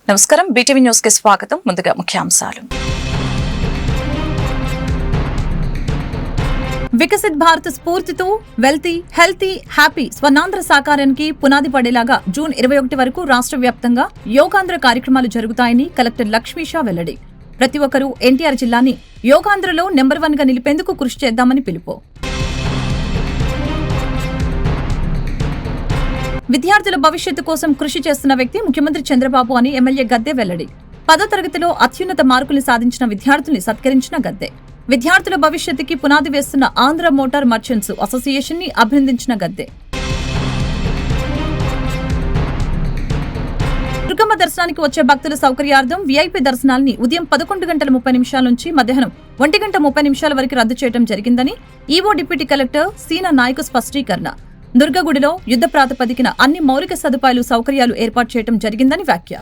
నమస్కారం, BTV news కి స్వాగతం. ముందుగా ముఖ్యాంశాలు. వికసిత్ భారత్ స్ఫూర్తితో వెల్తీ, హెల్తీ, హ్యాపీ స్వర్ణాంధ్ర సాకారానికి పునాది పడేలాగా జూన్ 21 వరకు రాష్ట్ర వ్యాప్తంగా యోగాంధ్ర కార్యక్రమాలు జరుగుతాయని కలెక్టర్ లక్ష్మీషా వెల్లడి. ప్రతి ఒక్కరూ ఎన్టీఆర్ జిల్లాని యోగాంధ్రలో నెంబర్ 1 గా నిలిపేందుకు కృషి చేద్దామని పిలుపు. విద్యార్థుల భవిష్యత్తు కోసం కృషి చేస్తున్న వ్యక్తి ముఖ్యమంత్రి చంద్రబాబు అని ఎమ్మెల్యే గద్దె వెల్లడి. 10వ తరగతిలో అత్యున్నత మార్కులు సాధించిన విద్యార్థుల్ని సత్కరించిన గద్దె. విద్యార్థుల భవిష్యత్తుకి పునాది వేస్తున్న ఆంధ్ర మోటార్ మర్చెంట్స్ అసోసియేషన్ ని అభినందించిన గద్దె. దుర్గమ్మ దర్శనానికి వచ్చే భక్తుల సౌకర్యార్థం వీఐపీ దర్శనాల్ని ఉదయం 11:30 నుంచి మధ్యాహ్నం 1:30 వరకు రద్దు చేయడం జరిగిందని ఈవో డిప్యూటీ కలెక్టర్ సీనా నాయక్ స్పష్టీకరణ. దుర్గగుడిలో యుద్ధ ప్రాతిపదికన అన్ని మౌలిక సదుపాయాలు సౌకర్యాలు ఏర్పాటు చేయడం జరిగిందని వ్యాఖ్య.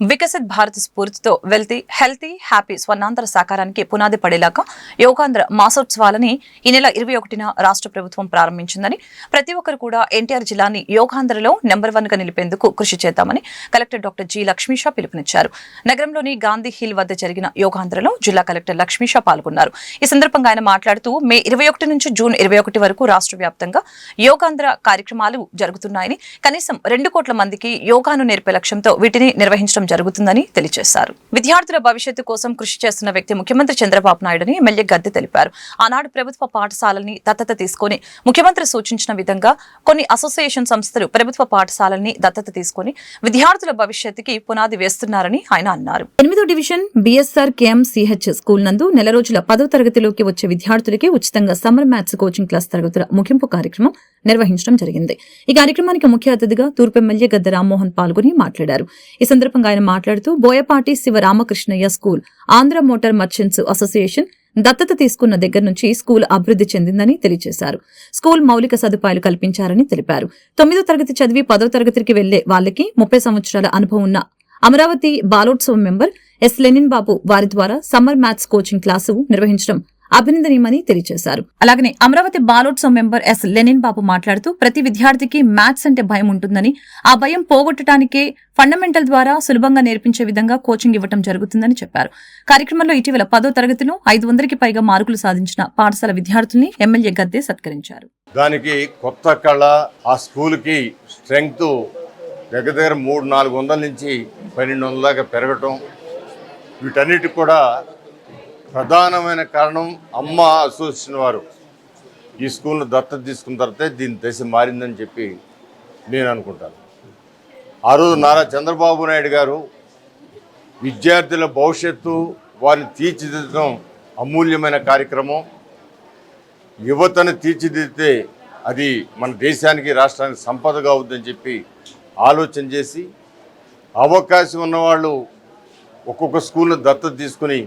వికసిత్ భారత్ స్ఫూర్తితో వెల్తీ, హెల్తీ, హ్యాపీ స్వర్ణాంధ్ర సాకారానికి పునాది పడేలాగా యోగాంధ్ర మాసోత్సవాలని ఈ నెల 21న రాష్ట్ర ప్రభుత్వం ప్రారంభించిందని, ప్రతి ఒక్కరు కూడా ఎన్టీఆర్ జిల్లాని యోగాంధ్రలో నెంబర్ 1 గా నిలిపేందుకు కృషి చేద్దామని కలెక్టర్ డాక్టర్ జి లక్ష్మీషా పిలుపునిచ్చారు. నగరంలోని గాంధీ హిల్ వద్ద జరిగిన యోగాంధ్రలో జిల్లా కలెక్టర్ లక్ష్మీషా పాల్గొన్నారు. ఈ సందర్భంగా ఆయన మాట్లాడుతూ మే 21 నుంచి జూన్ 21 వరకు రాష్ట్ర వ్యాప్తంగా యోగాంధ్ర కార్యక్రమాలు జరుగుతున్నాయని, కనీసం 2 కోట్ల మందికి యోగాను నేర్పే లక్ష్యంతో వీటిని నిర్వహించడం జరుగుతుందని తెలియజేశారు. విద్యార్థుల భవిష్యత్తు కోసం కృషి చేస్తున్న వ్యక్తి ముఖ్యమంత్రి చంద్రబాబు నాయుడని ఎమ్మెల్యే గద్దె తెలిపారు. ఆనాడు ప్రభుత్వ పాఠశాలల్ని దత్తత తీసుకుని ముఖ్యమంత్రి సూచించిన విధంగా కొన్ని అసోసియేషన్ సంస్థలు ప్రభుత్వ పాఠశాలల్ని దత్తత తీసుకుని విద్యార్థుల భవిష్యత్తుకి పునాది వేస్తున్నారని ఆయన అన్నారు. 8వ డివిజన్ బిఎస్ఆర్ కేఎంసీహెచ్ స్కూల్ నందు నెల రోజుల 10వ తరగతిలోకి వచ్చే విద్యార్థులకి ఉచితంగా సమ్మర్ మ్యాథ్స్ కోచింగ్ క్లాస్ తరగతుల ముగింపు కార్యక్రమం నిర్వహించడం జరిగింది. ఈ కార్యక్రమానికి ముఖ్య అతిథిగా తూర్పు ఎమ్మెల్యే గద్దె రామ్మోహన్ పాల్గొని మాట్లాడారు. ఈ సందర్భంగా ఆయన మాట్లాడుతూ Boyapati Sivaramakrishnaiah school Andhra motor merchants association దత్తత తీసుకున్న దగ్గర నుంచి స్కూల్ అభివృద్ధి చెందిందని తెలియజేశారు. స్కూల్ మౌలిక సదుపాయాలు కల్పించారని తెలిపారు. 9వ తరగతి చదివి 10వ తరగతికి వెళ్లే వాళ్లకి 30 సంవత్సరాల అనుభవం ఉన్న అమరావతి బాలోత్సవం మెంబర్ ఎస్ లెనిన్ బాబు వారి ద్వారా సమ్మర్ మ్యాథ్స్ కోచింగ్ క్లాసు నిర్వహించడం అభినందనీయమని తెలియజేశారు. అలాగనే అమరావతి బాలోత్సవం మెంబర్ ఎస్ లెనిన్ బాబు మాట్లాడుతూ ప్రతి విద్యార్థికి మ్యాథ్స్ అంటే భయం ఉంటుందని, ఆ భయం పోగొట్టడానికే ఫండమెంటల్ ద్వారా సులభంగా నేర్పించే విధంగా కోచింగ్ ఇవ్వడం జరుగుతుందని చెప్పారు. కార్యక్రమంలో ఇటీవల 10వ తరగతిలో 500కి పైగా మార్కులు సాధించిన పాఠశాల విద్యార్థుల్ని ఎమ్మెల్యే గద్దె సత్కరించారు. దానికి కొత్త కళ, ఆ స్కూల్కి స్ట్రెంగ్త్ దగ్గర 300-400 నుంచి 1200 దాకా పెరగటం, వీటన్నిటి కూడా ప్రధానమైన కారణం అమ్మ అసోసియేషన్ వారు ఈ స్కూల్ను దత్తత తీసుకున్న తర్వాతే దీని దశ మారిందని చెప్పి నేను అనుకుంటాను. ఆ రోజు నారా చంద్రబాబు నాయుడు గారు విద్యార్థుల భవిష్యత్తు వారిని తీర్చిదిద్దడం అమూల్యమైన కార్యక్రమం. యువతను తీర్చిదిద్దితే అది మన దేశానికి, రాష్ట్రానికి సంపదగా అవుతుందని చెప్పి ఆలోచన చేసి అవకాశం ఉన్నవాళ్ళు ఒక్కొక్క స్కూల్ను దత్తత తీసుకుని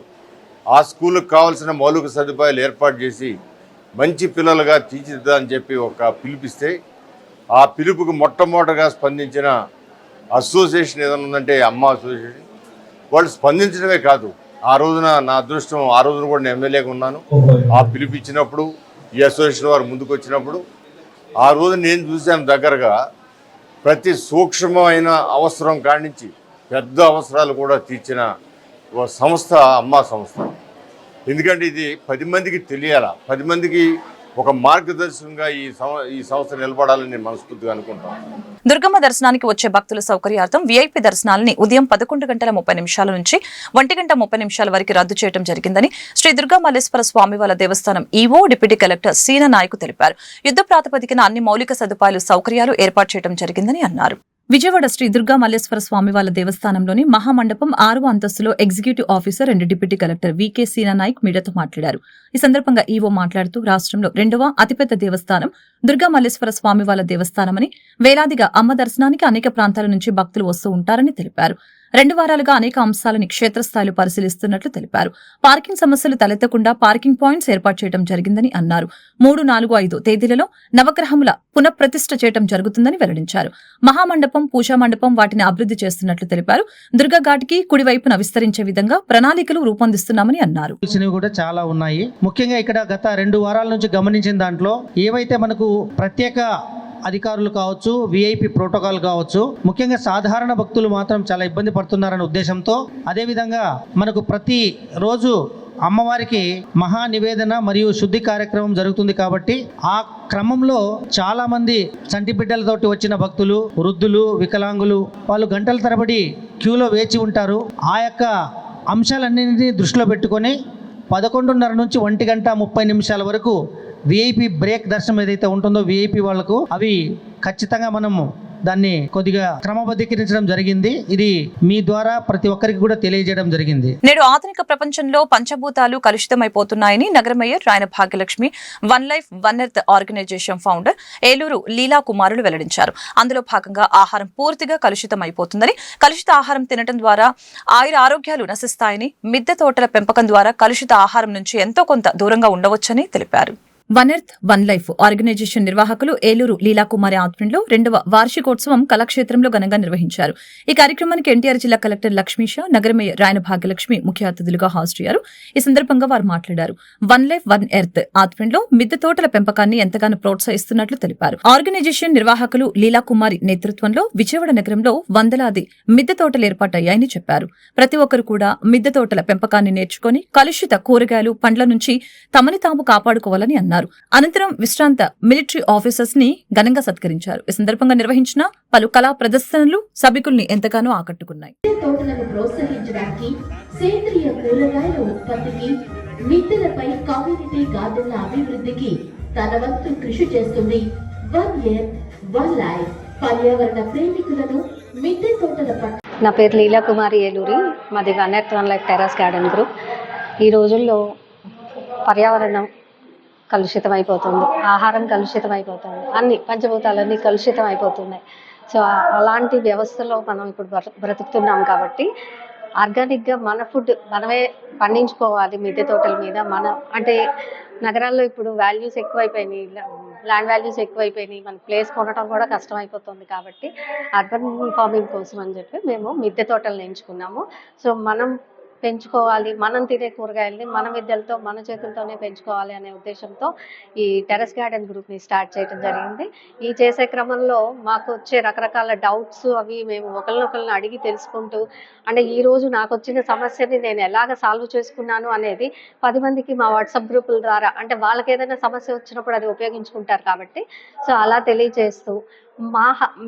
ఆ స్కూల్కి కావాల్సిన మౌలిక సదుపాయాలు ఏర్పాటు చేసి మంచి పిల్లలుగా తీర్చిదిద్దాలని చెప్పి ఒక పిలిపిస్తే, ఆ పిలుపుకి మొట్టమొదటిగా స్పందించిన అసోసియేషన్ ఏదైనా ఉందంటే అమ్మ అసోసియేషన్. వాళ్ళు స్పందించడమే కాదు, ఆ రోజున నా అదృష్టం, ఆ రోజున కూడా నేను ఎమ్మెల్యేగా ఉన్నాను. ఆ పిలుపు ఇచ్చినప్పుడు ఈ అసోసియేషన్ వారు ముందుకు వచ్చినప్పుడు ఆ రోజు నేను చూశాను దగ్గరగా ప్రతి సూక్ష్మమైన అవసరం కానించి పెద్ద అవసరాలు కూడా తీర్చిన ఓ సంస్థ అమ్మ సంస్థ. ఎందుకంటే ఇది 10 మందికి తెలియాలా, 10 మందికి ఒక మార్గదర్శకంగా ఈ సంస్థ నిలబడాలని నేను మనస్ఫూర్తిగా అనుకుంటాను. దుర్గమ్మ దర్శనానికి వచ్చే భక్తుల సౌకర్యార్థం వీఐపీ దర్శనాలని ఉదయం 11:30 నుంచి 1:30 వరకు రద్దు చేయడం జరిగిందని శ్రీ దుర్గా మల్లేశ్వర స్వామివార్ల దేవస్థానం ఈవో డిప్యూటీ కలెక్టర్ సీనా నాయక్ తెలిపారు. యుద్ధ ప్రాతిపదికన అన్ని మౌలిక సదుపాయాలు సౌకర్యాలు ఏర్పాటు చేయడం జరిగిందని అన్నారు. విజయవాడ శ్రీ దుర్గా మల్లేశ్వర స్వామివార్ల దేవస్థానంలోని మహామండపం 6వ అంతస్తులో executive officer and deputy collector VK Seena Nayak మీడియాతో మాట్లాడారు. ఈ సందర్భంగా ఈవో మాట్లాడుతూ రాష్ట్రంలో 2వ అతిపెద్ద దేవస్థానం దుర్గా మల్లేశ్వర స్వామివార్ల దేవస్థానమని, వేలాదిగా అమ్మ దర్శనానికి అనేక ప్రాంతాల నుంచి భక్తులు వస్తూ ఉంటారని తెలిపారు. 2 వారాలుగా అనేక అంశాలని క్షేత్రస్థాయిలో పరిశీలిస్తున్నట్లు తెలిపారు. పార్కింగ్ సమస్యలు తలెత్తకుండా పార్కింగ్ పాయింట్స్ ఏర్పాటు చేయడం జరిగిందని అన్నారు. 3, 4, 5 తేదీలలో నవగ్రహముల పునఃప్రతిష్ఠ చేయడం జరుగుతుందని వెల్లడించారు. మహామండపం, పూజా మండపం వాటిని అభివృద్ధి చేస్తున్నట్లు తెలిపారు. దుర్గా ఘాట్కి కుడివైపున విస్తరించే విధంగా ప్రణాళికలు రూపొందిస్తున్నామని అన్నారు. కూడా చాలా ఉన్నాయి. ముఖ్యంగా ఇక్కడ గత 2 వారాల నుంచి గమనించిన దాంట్లో ఏవైతే మనకు ప్రత్యేక అధికారులు కావచ్చు, విఐపి ప్రోటోకాల్ కావచ్చు, ముఖ్యంగా సాధారణ భక్తులు మాత్రం చాలా ఇబ్బంది పడుతున్నారనే ఉద్దేశంతో, అదేవిధంగా మనకు ప్రతి రోజు అమ్మవారికి మహా నివేదన మరియు శుద్ధి కార్యక్రమం జరుగుతుంది కాబట్టి ఆ క్రమంలో చాలా మంది చంటి బిడ్డలతోటి వచ్చిన భక్తులు, వృద్ధులు, వికలాంగులు వాళ్ళు గంటల తరబడి క్యూలో వేచి ఉంటారు. ఆ యొక్క అంశాలన్నింటినీ దృష్టిలో పెట్టుకొని 11:30 నుంచి 1:30 వరకు విఐపి బ్రేక్ దర్శనం ఏదైతే ఉంటుందో విఐపి వాళ్ళకు అవి ఖచ్చితంగా మనము దాన్ని కొద్దిగా క్రమబద్ధీకరించడం జరిగింది. ఇది మీ ద్వారా ప్రతి ఒక్కరికి కూడా తెలియజేయడం జరిగింది. నేడు ఆధునిక ప్రపంచంలో పంచభూతాలు కలుషితమైపోతున్నాయని నగర mayor Rayana Bhagyalakshmi one life one earth organisation founder Eluru Leela కుమారులు వెల్లడించారు. అందులో భాగంగా ఆహారం పూర్తిగా కలుషితమైపోతుందని, కలుషిత ఆహారం తినడం ద్వారా ఆరోగ్యాలు నశిస్తాయని, మిద్దె తోటల పెంపకం ద్వారా కలుషిత ఆహారం నుంచి ఎంతో కొంత దూరంగా ఉండవచ్చని తెలిపారు. One Earth One Life Organisation నిర్వాహకులు ఏలూరు లీలాకుమారి ఆధ్వర్యంలో 2వ వార్షికోత్సవం కళాక్షేత్రంలో ఘనంగా నిర్వహించారు. ఈ కార్యక్రమానికి ఎన్టీఆర్ జిల్లా కలెక్టర్ లక్ష్మీషా, నగర మేయర్ రాయన భాగ్యలక్ష్మి ముఖ్య అతిథులుగా హాజరయ్యారు. ఈ సందర్భంగా వారు మాట్లాడారు. వన్ లైఫ్ వన్ ఎర్త్ ఆధ్వర్యంలో మిద్దె తోటల పెంపకాన్ని ఎంతగానో ప్రోత్సహిస్తున్నట్లు తెలిపారు. ఆర్గనైజేషన్ నిర్వాహకులు లీలాకుమారి నేతృత్వంలో విజయవాడ నగరంలో వందలాది మిద్దె తోటలు ఏర్పాటయ్యాయని చెప్పారు. ప్రతి ఒక్కరు కూడా మిద్దె తోటల పెంపకాన్ని నేర్చుకుని కలుషిత కూరగాయలు, పండ్ల నుంచి తమని తాము కాపాడుకోవాలని అన్నారు. అనంతరం విశ్రాంత మిలిటరీ ఆఫీసర్స్ ని ఘనంగా సత్కరించారు. ఈ సందర్భంగా నిర్వహించిన పలు కళా ప్రదర్శనలు సభికుల్ని ఎంతగానో ఆకట్టుకున్నాయి. తోటలను ప్రోత్సహించడానికి, సేంద్రియ కూరగాయల ఉత్పత్తికి, మిద్దెలపై కమ్యూనిటీ గార్డెన్ల అభివృద్ధికి తన వంతు కృషి చేస్తుంది వన్ ఇయర్ వన్ లైఫ్. పర్యావరణ ప్రేమికులను మిద్దె తోటల పట్ల. నా పేరు లీలా కుమారి ఏలూరి, మాది one Earth One life terrace garden group. ఈ రోజుల్లో పర్యావరణం కలుషితం అయిపోతుంది, ఆహారం కలుషితం అయిపోతుంది, అన్ని పంచభూతాలన్నీ కలుషితం అయిపోతున్నాయి. సో అలాంటి వ్యవస్థలో మనం ఇప్పుడు బ్రతుకుతున్నాం కాబట్టి ఆర్గానిక్గా మన ఫుడ్ మనమే పండించుకోవాలి. మిద్దె తోటల మీద అంటే నగరాల్లో ఇప్పుడు వాల్యూస్ ఎక్కువైపోయినాయి, ల్యాండ్ వాల్యూస్ ఎక్కువైపోయినాయి, మన ప్లేస్ కొనడం కూడా కష్టం అయిపోతుంది. కాబట్టి అర్బన్ ఫార్మింగ్ కోసం అని చెప్పి మేము మిద్దె తోటలను ఎంచుకున్నాము. సో మనం పెంచుకోవాలి, మనం తినే కూరగాయల్ని మన మిద్దెలతో మన చేతులతోనే పెంచుకోవాలి అనే ఉద్దేశంతో ఈ టెర్రస్ గార్డెన్ గ్రూప్ని స్టార్ట్ చేయడం జరిగింది. ఈ చేసే క్రమంలో మాకు వచ్చే రకరకాల డౌట్స్ అవి మేము ఒకరినొకరిని అడిగి తెలుసుకుంటూ, అంటే ఈరోజు నాకు వచ్చిన సమస్యని నేను ఎలాగ సాల్వ్ చేసుకున్నాను అనేది 10 మందికి మా వాట్సాప్ గ్రూపుల ద్వారా, అంటే వాళ్ళకి ఏదైనా సమస్య వచ్చినప్పుడు అది ఉపయోగించుకుంటారు కాబట్టి సో అలా తెలియజేస్తూ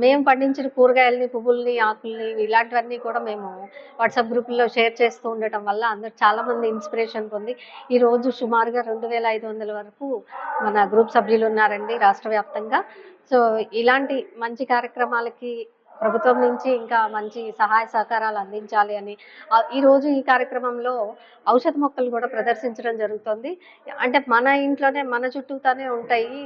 మేము పండించిన కూరగాయలని, పువ్వుల్ని, ఆకుల్ని ఇలాంటివన్నీ కూడా మేము వాట్సాప్ గ్రూపుల్లో షేర్ చేస్తూ ఉండటం వల్ల అందరు చాలామంది ఇన్స్పిరేషన్ పొంది ఈరోజు సుమారుగా 2500 వరకు మన గ్రూప్ సభ్యులు ఉన్నారండి రాష్ట్ర వ్యాప్తంగా. సో ఇలాంటి మంచి కార్యక్రమాలకి ప్రభుత్వం నుంచి ఇంకా మంచి సహాయ సహకారాలు అందించాలి అని ఈరోజు ఈ కార్యక్రమంలో ఔషధ మొక్కలు కూడా ప్రదర్శించడం జరుగుతుంది. అంటే మన ఇంట్లోనే మన చుట్టూతానే ఉంటాయి,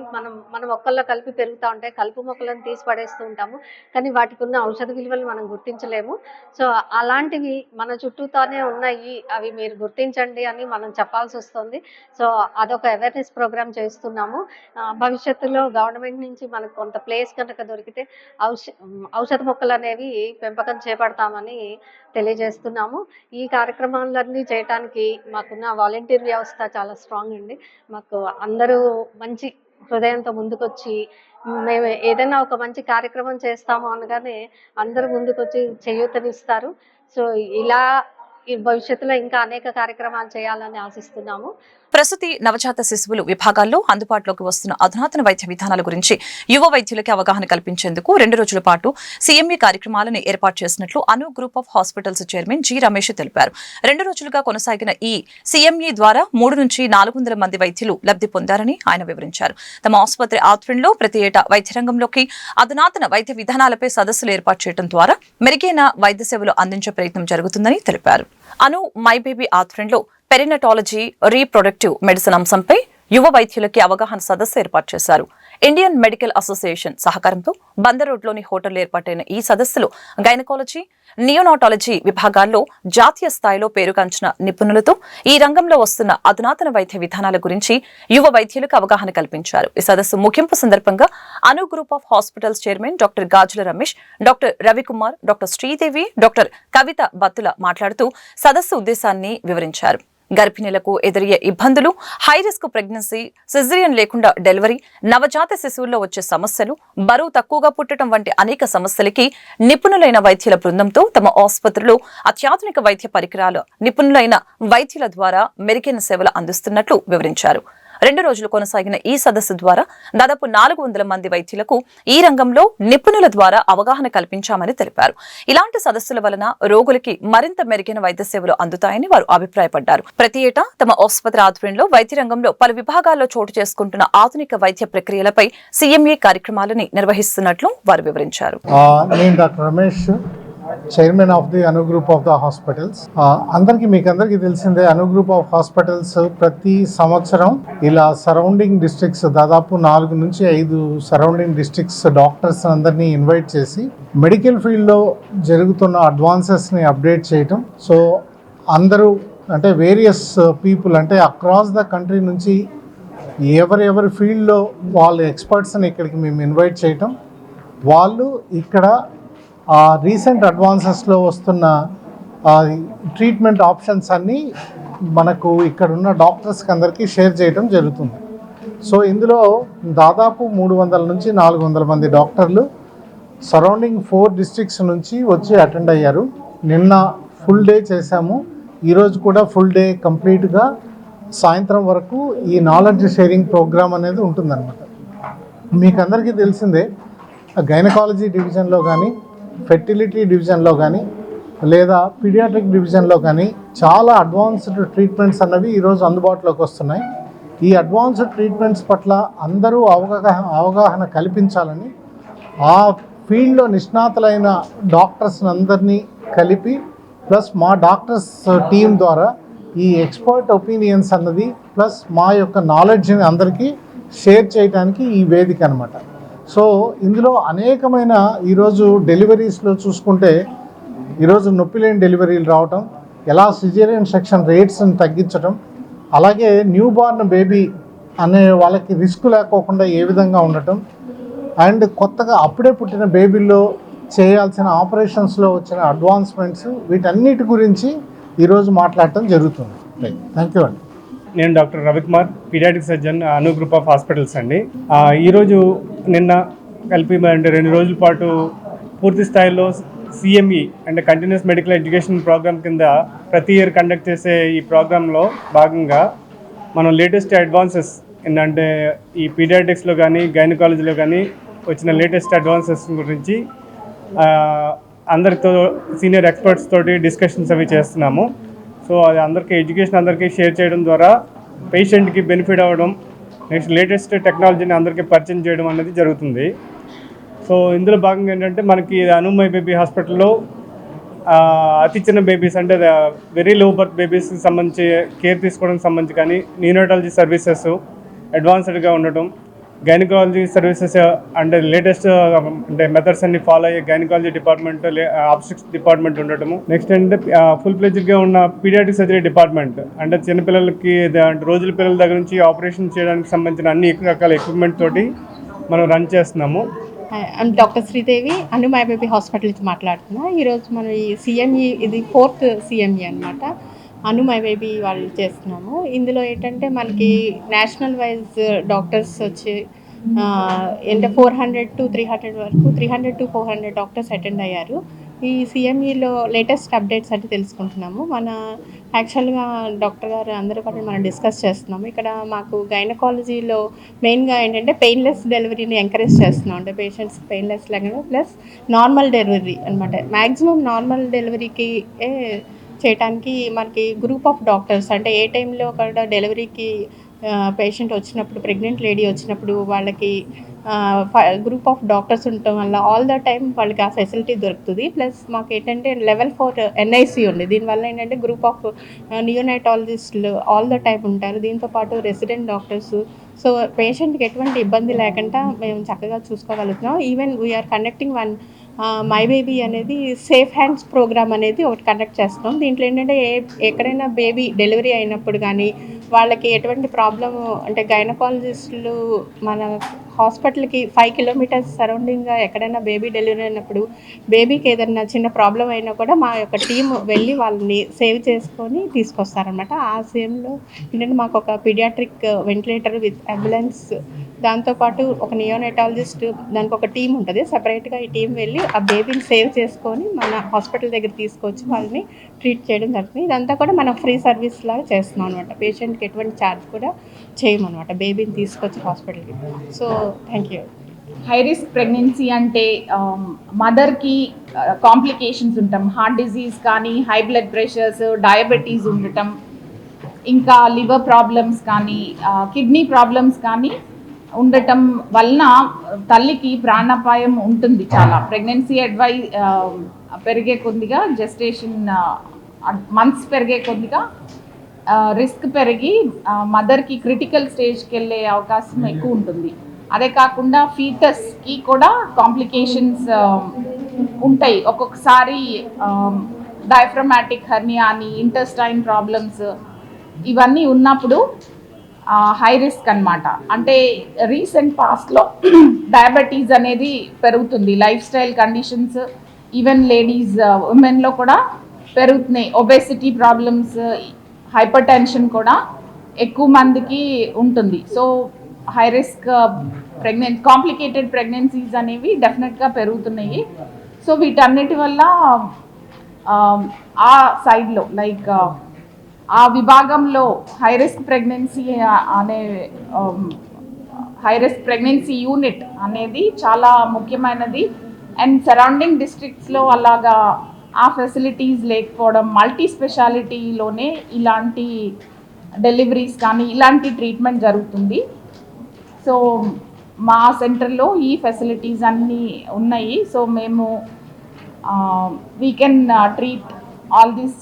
మన మొక్కల్లో కలిపి పెరుగుతూ ఉంటాయి. కలుపు మొక్కలను తీసి పడేస్తూ ఉంటాము, కానీ వాటికి ఉన్న ఔషధ విలువలు మనం గుర్తించలేము. సో అలాంటివి మన చుట్టూతానే ఉన్నాయి, అవి మీరు గుర్తించండి అని మనం చెప్పాల్సి వస్తుంది. సో అదొక అవేర్నెస్ ప్రోగ్రామ్ చేస్తున్నాము. భవిష్యత్తులో గవర్నమెంట్ నుంచి మనకు కొంత ప్లేస్ కనుక దొరికితే ఔషధ మొక్కలు అనేవి పెంపకం చేపడతామని తెలియజేస్తున్నాము. ఈ కార్యక్రమాలన్నీ చేయడానికి మాకున్న వాలంటీర్ వ్యవస్థ చాలా స్ట్రాంగ్ అండి. మాకు అందరూ మంచి హృదయంతో ముందుకొచ్చి మేము ఏదైనా ఒక మంచి కార్యక్రమం చేస్తాము అనగానే అందరూ ముందుకొచ్చి చేయూతనిస్తారు. సో ఇలా ఈ భవిష్యత్తులో ఇంకా అనేక కార్యక్రమాలు చేయాలని ఆశిస్తున్నాము. ప్రసూతి, నవజాత శిశువులు విభాగాల్లో అందుబాటులోకి వస్తున్న అధునాతన వైద్య విధానాల గురించి యువ వైద్యులకి అవగాహన కల్పించేందుకు 2 రోజుల పాటు సీఎంఈ కార్యక్రమాలను ఏర్పాటు చేసినట్లు Anu group of hospitals chairman G Ramesh తెలిపారు. 2 రోజులుగా కొనసాగిన ఈ సీఎంఈ ద్వారా 3 నుంచి 400 మంది వైద్యులు లబ్ధి పొందారని ఆయన వివరించారు. తమ ఆసుపత్రి ఆధ్వర్యంలో ప్రతి ఏటా వైద్య రంగంలోకి అధునాతన వైద్య విధానాలపై సదస్సులు ఏర్పాటు చేయడం ద్వారా మెరుగైన వైద్య సేవలు అందించే ప్రయత్నం జరుగుతుందని తెలిపారు. అను మై బేబీ ఆధ్వర్యంలో పెరినటాలజీ, రీప్రొడక్టివ్ మెడిసిన్ అంశంపై యువ వైద్యులకి అవగాహన సదస్సు ఏర్పాటు చేశారు. ఇండియన్ మెడికల్ అసోసియేషన్ సహకారంతో బందర్ రోడ్లోని హోటల్లో ఏర్పాటైన ఈ సదస్సులో గైనకాలజీ, నియోనాటాలజీ విభాగాల్లో జాతీయ స్థాయిలో పేరుగాంచిన నిపుణులతో ఈ రంగంలో వస్తున్న అధునాతన వైద్య విధానాల గురించి యువ వైద్యులకు అవగాహన కల్పించారు. ఈ సదస్సు ముగింపు సందర్భంగా Anu group of hospitals chairman doctor Gajula Ramesh, doctor Ravikumar, doctor Sridevi, doctor Kavitha Battula మాట్లాడుతూ సదస్సు ఉద్దేశాన్ని వివరించారు. గర్భిణీలకు ఎదురయ్యే ఇబ్బందులు, హై రిస్క్ ప్రెగ్నెన్సీ, సిజేరియన్ లేకుండా డెలివరీ, నవజాత శిశువుల్లో వచ్చే సమస్యలు, బరువు తక్కువగా పుట్టడం వంటి అనేక సమస్యలకి నిపుణులైన వైద్యుల బృందంతో తమ ఆసుపత్రిలో అత్యాధునిక వైద్య పరికరాలు, నిపుణులైన వైద్యుల ద్వారా మెరుగైన సేవలు అందిస్తున్నట్లు వివరించారు. 2 రోజులు కొనసాగిన ఈ సదస్సు ద్వారా దాదాపు 400 మంది వైద్యులకు ఈ రంగంలో నిపుణుల ద్వారా అవగాహన కల్పించామని తెలిపారు. ఇలాంటి సదస్సుల వలన రోగులకి మరింత మెరుగైన వైద్య సేవలు అందుతాయని వారు అభిప్రాయపడ్డారు. ప్రతి ఏటా తమ ఆసుపత్రి ఆధ్వర్యంలో వైద్య రంగంలో పలు విభాగాల్లో చోటు చేసుకుంటున్న ఆధునిక వైద్య ప్రక్రియలపై CME కార్యక్రమాలని నిర్వహిస్తున్నట్లు వారు వివరించారు. నేను doctor Ramesh, chairman of the Anu group of the hospitals. మీకందరికీ తెలిసిందే, అను గ్రూప్ ఆఫ్ హాస్పిటల్స్ ప్రతి సంవత్సరం ఇలా సరౌండింగ్ డిస్ట్రిక్ట్స్, దాదాపు 4 నుంచి 5 సరౌండింగ్ డిస్ట్రిక్ట్స్ డాక్టర్స్ అందరినీ ఇన్వైట్ చేసి మెడికల్ ఫీల్డ్లో జరుగుతున్న అడ్వాన్సెస్ని అప్డేట్ చేయటం. సో అందరూ అంటే వేరియస్ పీపుల్ అంటే అక్రాస్ ద కంట్రీ నుంచి ఎవరి ఫీల్డ్లో వాళ్ళ ఎక్స్పర్ట్స్ని ఇక్కడికి మేము ఇన్వైట్ చేయటం, వాళ్ళు ఇక్కడ రీసెంట్ అడ్వాన్సెస్లో వస్తున్న ట్రీట్మెంట్ ఆప్షన్స్ అన్నీ మనకు ఇక్కడున్న డాక్టర్స్కి అందరికీ షేర్ చేయడం జరుగుతుంది. సో ఇందులో దాదాపు 300 నుంచి 400 మంది డాక్టర్లు సరౌండింగ్ 4 డిస్ట్రిక్ట్స్ నుంచి వచ్చి అటెండ్ అయ్యారు. నిన్న ఫుల్ డే చేశాము, ఈరోజు కూడా ఫుల్ డే కంప్లీట్గా సాయంత్రం వరకు ఈ నాలెడ్జ్ షేరింగ్ ప్రోగ్రామ్ అనేది ఉంటుందన్నమాట. మీకు అందరికీ తెలిసిందే, గైనకాలజీ డివిజన్లో కానీ, ఫెర్టిలిటీ డివిజన్లో కానీ, లేదా పీడియాట్రిక్ డివిజన్లో కానీ చాలా అడ్వాన్స్డ్ ట్రీట్మెంట్స్ అన్నవి ఈరోజు అందుబాటులోకి వస్తున్నాయి. ఈ అడ్వాన్స్డ్ ట్రీట్మెంట్స్ పట్ల అందరూ అవగాహన కల్పించాలని ఆ ఫీల్డ్లో నిష్ణాతులైన డాక్టర్స్ని అందరినీ కలిపి, ప్లస్ మా డాక్టర్స్ టీం ద్వారా ఈ ఎక్స్పర్ట్ ఒపీనియన్స్ అన్నది ప్లస్ మా యొక్క నాలెడ్జ్ని అందరికీ షేర్ చేయడానికి ఈ వేదిక అనమాట. సో ఇందులో అనేకమైన ఈరోజు డెలివరీస్లో చూసుకుంటే ఈరోజు నొప్పి లేని డెలివరీలు రావటం, ఎలా సిజేరియన్ సెక్షన్ రేట్స్ని తగ్గించడం, అలాగే న్యూ బార్న్ బేబీ అనే వాళ్ళకి రిస్క్ లేకోకుండా ఏ విధంగా ఉండటం, అండ్ కొత్తగా అప్పుడే పుట్టిన బేబీల్లో చేయాల్సిన ఆపరేషన్స్లో వచ్చిన అడ్వాన్స్మెంట్స్, వీటన్నిటి గురించి ఈరోజు మాట్లాడటం జరుగుతుంది. థ్యాంక్ యూ అండి. నేను doctor Ravikumar, paediatric surgeon, Anu group of hospitals అండి. ఈరోజు నిన్న కలిపి అంటే 2 రోజుల పాటు పూర్తి స్థాయిలో CME అంటే కంటిన్యూస్ మెడికల్ ఎడ్యుకేషన్ ప్రోగ్రామ్ కింద ప్రతి ఇయర్ కండక్ట్ చేసే ఈ ప్రోగ్రాంలో భాగంగా మనం లేటెస్ట్ అడ్వాన్సెస్ ఏంటంటే ఈ పీడియాట్రిక్స్లో కానీ గైనకాలజీలో కానీ వచ్చిన లేటెస్ట్ అడ్వాన్సెస్ గురించి అందరితో సీనియర్ ఎక్స్పర్ట్స్ తోటి డిస్కషన్స్ అవి చేస్తున్నాము. సో అది అందరికీ ఎడ్యుకేషన్ అందరికీ షేర్ చేయడం ద్వారా పేషెంట్కి బెనిఫిట్ అవ్వడం, నెక్స్ట్ లేటెస్ట్ టెక్నాలజీని అందరికీ పరిచయం చేయడం అనేది జరుగుతుంది. సో ఇందులో భాగంగా ఏంటంటే మనకి అను మై బేబీ హాస్పిటల్లో అతి చిన్న బేబీస్ అంటే వెరీ లో బర్త్ బేబీస్కి సంబంధించి కేర్ తీసుకోవడానికి సంబంధించి కానీ, న్యూనటాలజీ సర్వీసెస్ అడ్వాన్స్డ్గా ఉండటం, గైనకాలజీ సర్వీసెస్ అంటే లేటెస్ట్ అంటే మెథడ్స్ అన్ని ఫాలో అయ్యే గైనకాలజీ డిపార్ట్మెంట్, ఆబ్స్టిక్స్ డిపార్ట్మెంట్ ఉండటము, నెక్స్ట్ ఏంటంటే ఫుల్ ఫ్లెడ్జ్డ్గా ఉన్న పీడియాట్రిక్ సర్జరీ డిపార్ట్మెంట్ అంటే చిన్నపిల్లలకి రోజుల పిల్లల దగ్గర నుంచి ఆపరేషన్ చేయడానికి సంబంధించిన అన్ని రకాల ఎక్విప్మెంట్ తోటి మనం రన్ చేస్తున్నాము. I'm doctor Sridevi, Anu my baby hospital నుంచి మాట్లాడుతున్నా. ఈరోజు మనం ఈ CME ఇది 4th CME అనమాట. అను మై బేబీ వాళ్ళు చేస్తున్నాము. ఇందులో ఏంటంటే మనకి నేషనల్ వైజ్ డాక్టర్స్ వచ్చి అంటే 400 to 300 వరకు 300 to 400 డాక్టర్స్ అటెండ్ అయ్యారు. ఈ CMEలో లేటెస్ట్ అప్డేట్స్ అంటే తెలుసుకుంటున్నాము. మన యాక్చువల్గా డాక్టర్ గారు అందరూ కూడా మనం డిస్కస్ చేస్తున్నాము. ఇక్కడ మాకు గైనకాలజీలో మెయిన్గా ఏంటంటే పెయిన్లెస్ డెలివరీని ఎంకరేజ్ చేస్తున్నాం. అంటే పేషెంట్స్ పెయిన్లెస్ లేకుండా ప్లస్ నార్మల్ డెలివరీ అనమాట. మ్యాక్సిమం నార్మల్ డెలివరీకి చేయడానికి మనకి గ్రూప్ ఆఫ్ డాక్టర్స్ అంటే ఏ టైంలో కూడా డెలివరీకి పేషెంట్ వచ్చినప్పుడు, ప్రెగ్నెంట్ లేడీ వచ్చినప్పుడు వాళ్ళకి గ్రూప్ ఆఫ్ డాక్టర్స్ ఉండటం వల్ల ఆల్ ద టైం వాళ్ళకి ఆ ఫెసిలిటీ దొరుకుతుంది. ప్లస్ మాకు ఏంటంటే Level 4 NIC ఉంది. దీనివల్ల ఏంటంటే గ్రూప్ ఆఫ్ నియోనైటాలజిస్టులు ఆల్ ద టైం ఉంటారు. దీంతోపాటు రెసిడెంట్ డాక్టర్స్. సో పేషెంట్కి ఎటువంటి ఇబ్బంది లేకుండా మేము చక్కగా చూసుకోగలుగుతున్నాం. Even we are conducting one my baby అనేది సేఫ్ హ్యాండ్స్ ప్రోగ్రామ్ అనేది ఒకటి కండక్ట్ చేస్తున్నాం. దీంట్లో ఏంటంటే ఎక్కడైనా బేబీ డెలివరీ అయినప్పుడు కానీ వాళ్ళకి ఎటువంటి ప్రాబ్లము అంటే గైనకాలజిస్టులు మన హాస్పిటల్కి 5 కిలోమీటర్స్ సరౌండింగ్గా ఎక్కడైనా బేబీ డెలివరీ అయినప్పుడు బేబీకి ఏదైనా చిన్న ప్రాబ్లం అయినా కూడా మా యొక్క టీం వెళ్ళి వాళ్ళని సేవ్ చేసుకొని తీసుకొస్తారనమాట. ఆ సేమ్లో ఏంటంటే మాకు ఒక పీడియాట్రిక్ వెంటిలేటర్ విత్ అంబులెన్స్, దాంతోపాటు ఒక నియోనెటాలజిస్ట్, దానికి ఒక టీం ఉంటుంది సపరేట్గా. ఈ టీం వెళ్ళి ఆ బేబీని సేవ్ చేసుకొని మన హాస్పిటల్ దగ్గర తీసుకొచ్చి వాళ్ళని ట్రీట్ చేయడం జరుగుతుంది. ఇదంతా కూడా మనం ఫ్రీ సర్వీస్ లాగా చేస్తున్నాం అనమాట. పేషెంట్కి ఎటువంటి ఛార్జ్ కూడా చేయమన్నమాట బేబీని తీసుకొచ్చి హాస్పిటల్కి. So thank you. High risk pregnancy అంటే మదర్కి కాంప్లికేషన్స్ ఉండటం, హార్ట్ డిజీజ్ కానీ, హై బ్లడ్ ప్రెషర్స్, డయాబెటీస్ ఉండటం, ఇంకా లివర్ ప్రాబ్లమ్స్ కానీ, కిడ్నీ ప్రాబ్లమ్స్ కానీ ఉండటం వలన తల్లికి ప్రాణాపాయం ఉంటుంది. చాలా ప్రెగ్నెన్సీ పెరిగే కొద్దిగా, జెస్టేషన్ మంత్స్ పెరిగే కొద్దిగా రిస్క్ పెరిగి మదర్కి క్రిటికల్ స్టేజ్కి వెళ్ళే అవకాశం ఎక్కువ ఉంటుంది. అదే కాకుండా ఫీటస్కి కూడా కాంప్లికేషన్స్ ఉంటాయి. ఒక్కొక్కసారి డయాఫ్రమాటిక్ హెర్నియా అని, ఇంటెస్టైన్ ప్రాబ్లమ్స్ ఇవన్నీ ఉన్నప్పుడు హై రిస్క్ అన్నమాట. అంటే రీసెంట్ పాస్ట్లో డయాబెటీస్ అనేది పెరుగుతుంది. Lifestyle conditions even ladies, ఉమెన్లో కూడా పెరుగుతున్నాయి. ఒబెసిటీ ప్రాబ్లమ్స్, హైపర్ టెన్షన్ కూడా ఎక్కువ మందికి ఉంటుంది. So high risk complicated pregnancies అనేవి డెఫినెట్గా పెరుగుతున్నాయి. సో వీటన్నిటి వల్ల ఆ సైడ్లో లైక్ ఆ విభాగంలో హై రిస్క్ ప్రెగ్నెన్సీ యూనిట్ అనేది చాలా ముఖ్యమైనది. అండ్ సరౌండింగ్ డిస్ట్రిక్ట్స్లో అలాగా ఆ ఫెసిలిటీస్ లేకపోవడం, మల్టీ స్పెషాలిటీలోనే ఇలాంటి డెలివరీస్ కానీ ఇలాంటి ట్రీట్మెంట్ జరుగుతుంది. సో మా సెంటర్లో ఈ ఫెసిలిటీస్ అన్నీ ఉన్నాయి. సో మేము we can treat all these